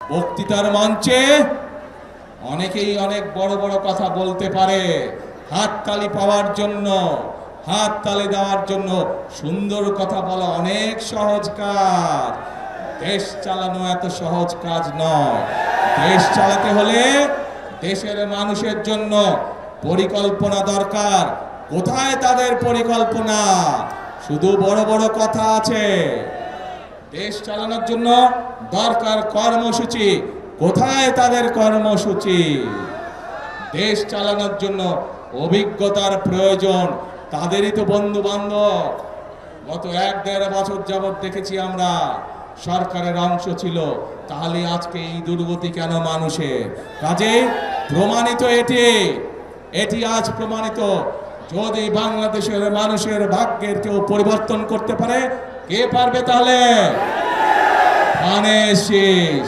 বক্তৃতার মঞ্চে অনেকেই অনেক বড় বড় কথা বলতে পারে, হাততালি পাওয়ার জন্য, হাততালি দেওয়ার জন্য। সুন্দর কথা বলা অনেক সহজ কাজ, দেশ চালানো এত সহজ কাজ নয়। দেশ চালাতে হলে দেশের মানুষের জন্য পরিকল্পনা দরকার। কোথায় তাদের পরিকল্পনা? শুধু বড় বড় কথা আছে। দেশ চালানোর জন্য দরকার কর্মসূচি। কোথায় তাদের কর্মসূচি? দেশ চালানোর জন্য অভিজ্ঞতার প্রয়োজন। তাদেরই তো বন্ধু বান্ধব। গত 1-1.5 বছর যাবৎ দেখেছি আমরা সরকারের অংশ ছিল, তাহলে আজকে এই দুর্গতি কেন মানুষের? কাজেই প্রমাণিত এটি আজ প্রমাণিত। যদি বাংলাদেশের মানুষের ভাগ্যের কেউ পরিবর্তন করতে পারে, কে পারবে? তাহলে ধানের শীষ।